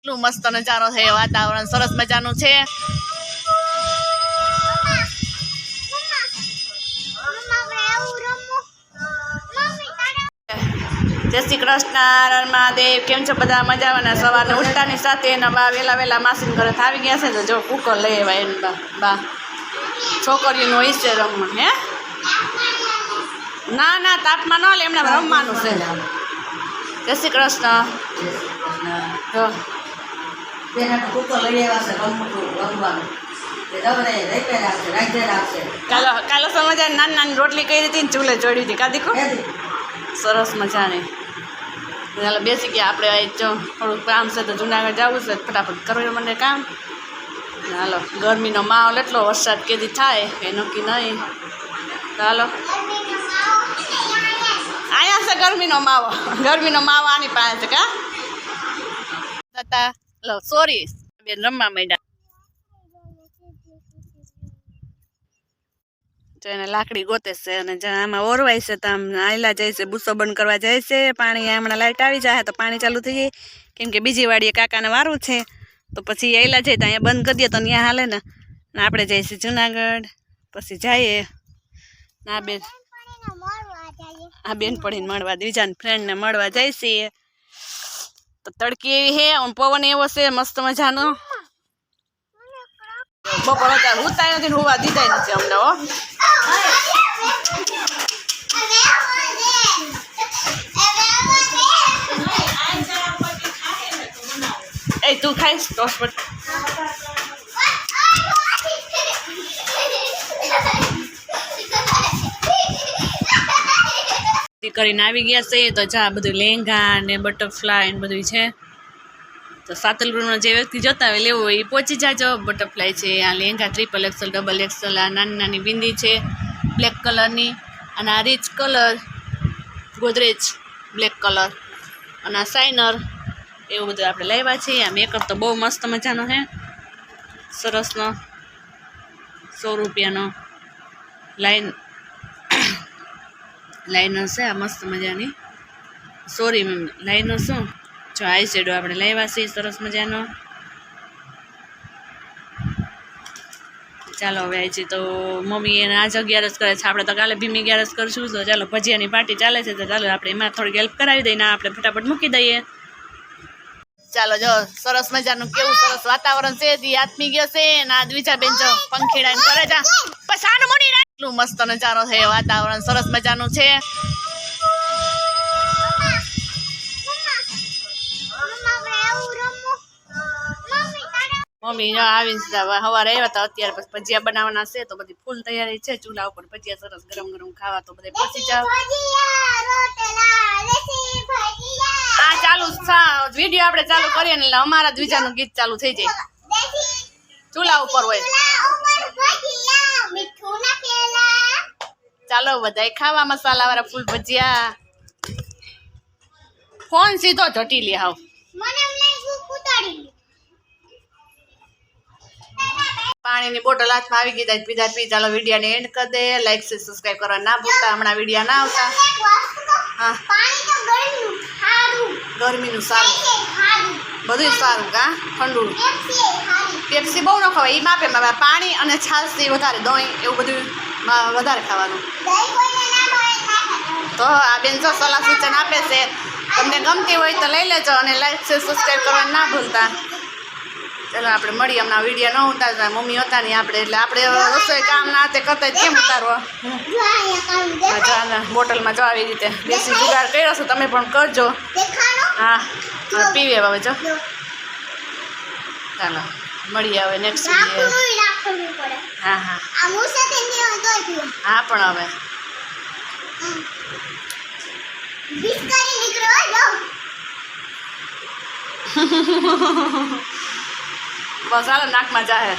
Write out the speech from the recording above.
એટલું મસ્ત નજારો છે, વાતાવરણ સરસ મજાનું છે. જય શ્રી કૃષ્ણ મહાદેવ. કેમ છો બધા? મજાવાના. સવારે ઉઠતાની સાથે એના વેલા વેલા માસીન ઘરે આવી ગયા છે. તો જો કુકર લઈ આવ્યા એને બા છોકરીઓનું હોય છે રમવા. હે ના ના તાપમાં ન લે, એમને રમવાનું છે. જય શ્રી કૃષ્ણ. કાલો સમજા નાની નાની રોટલી કરી હતી ને ચૂલે ચડી હતી કાદી સરસ મજાની. ચાલો બેસી ગયા આપણે. જો થોડુંક કામ છે તો જુનાગઢ જવું છે, ફટાફટ કરવું મને કામ. હાલો, ગરમીનો માહોલ એટલો, વરસાદ કેદી થાય એ નક્કી નહીં. ચાલો અહીંયા છે ગરમીનો માવો આની પાસે છે કા દાદા. લો સોરી બેન રમવા માંડ્યા. તો એને લાકડી ગોતે છે અને આમાં ઓરવાય છે તો આમ આયલા જાય છે, બુસો બંધ કરવા જાય છે. પાણી હમણાં લાઇટ આવી જાય તો પાણી ચાલુ થઈ જાય, કેમ કે બીજી વાડીએ કાકાને વારું છે. તો પછી આયલા જાય તો અહીંયા બંધ કરી દે તો ત્યાં હાલે ને. આપણે જઈએ છીએ જુનાગઢ, પછી જઈએ ના બેન આ બેન પડીને મળવા, બીજાને ફ્રેન્ડને મળવા જાય છીએ. તો તડકી એવી હે, પવન એવો છે મસ્ત મજાનો. બપોર હતા ઉતાય નથી, હોવા દીધા નથી અમને. હો એ તું ખાઈશ ટોસ પર કરીને આવી ગયા છે. તો જા બધું લેંગા ને બટરફ્લાય ને બધું છે. તો સાતલપુરનો જે વ્યક્તિ જોતા હોય લેવું હોય એ પહોંચી જાજો. બટરફ્લાય છે, આ લેંગા XXL XXL, આ નાની નાની બિંદી છે બ્લેક કલરની, અને આ rich colour Godrej black colour, અને આ શાઇનર, એવું બધું આપણે લાવ્યા છીએ. આ મેકઅપ તો બહુ મસ્ત મજાનો છે, સરસનો. 100 રૂપિયાનો લાઇનર છે આ મસ્ત મજાની. સોરી મેમ, લાઇનર શું જો આઈ શેડો આપણે લાવ્યા છીએ સરસ મજાનો. ચાલો હવે આવી છે. તો મમ્મી એને આજ 11 કરે છે, આપણે તો કાલે ભીમી 11 કરશું. તો ચાલો ભજીયાની પાર્ટી ચાલે છે, તો ચાલો આપણે એમાં થોડીક હેલ્પ કરાવી દઈએ. આપણે ફટાફટ મૂકી દઈએ. ચાલો જો સરસ મજાનું કેવું સરસ વાતાવરણ છે. દી આથમી ગયો છે ને આ દ્વિજા બેન જો પંખીડા કરે જા પછાડ મોડી રાખ. એટલું મસ્ત નજારો છે, વાતાવરણ સરસ મજાનું છે. મમ્મી આવી સવારે આવ્યા હતા, અત્યારે પછી ભજીયા બનાવવાના છે. તો બધી ફૂલ તૈયારી છે ચૂલા ઉપર. ભજીયા સરસ ગરમ ગરમ ખાવા તો બધે પહોંચી જાવ. આ ચાલુ વિડીયો આપણે ચાલુ કરીએ ને એટલે અમારા દ્વિજાનું ગીત ચાલુ થઈ જાય. ચૂલા ઉપર હોય. ચાલો બધાય ખાવા મસાલા વાળા ફૂલ ભજીયા. ફોન સીધો ઝટી લે હાવ. પાણીની બોટલ હાથમાં આવી ગઈ પીધા પી. ચાલો વિડીયોને એન્ડ કરી દે. લાઈક છે, સબસ્ક્રાઈબ કરવા ના ભૂલતા. હમણાં વિડીયો ના આવતા. હા ગરમીનું સારું, બધું સારું કા ઠંડુ. પેપ્સી બહુ ન ખવાય, એ માપે પાણી અને છાશથી વધારે, દહીં એવું બધું વધારે ખાવાનું. તો આ બેન જો સલાહ સૂચન આપે છે. તમને ગમતી હોય તો લઈ લેજો અને લાઈક છે, સબસ્ક્રાઈબ કરવા ના ભૂલતા. ચાલો આપણે મળીએ. હમણાં વિડીયો ન ઉતારતા, મમ્મી હતા નહીં આપણે, એટલે આપણે રસોઈ કામ ના તે કરતા કેમ ઉતારવા. બોટલમાં જો આવી રીતે દેશી જુગાર કર્યો છો, તમે પણ કરજો. હા પીવે હવે જો. ચાલો મળીએ હવે નેક્સ્ટ વિડીયો. હા હા હા પણ હવે બસ હાલો નાકમાં જાહે.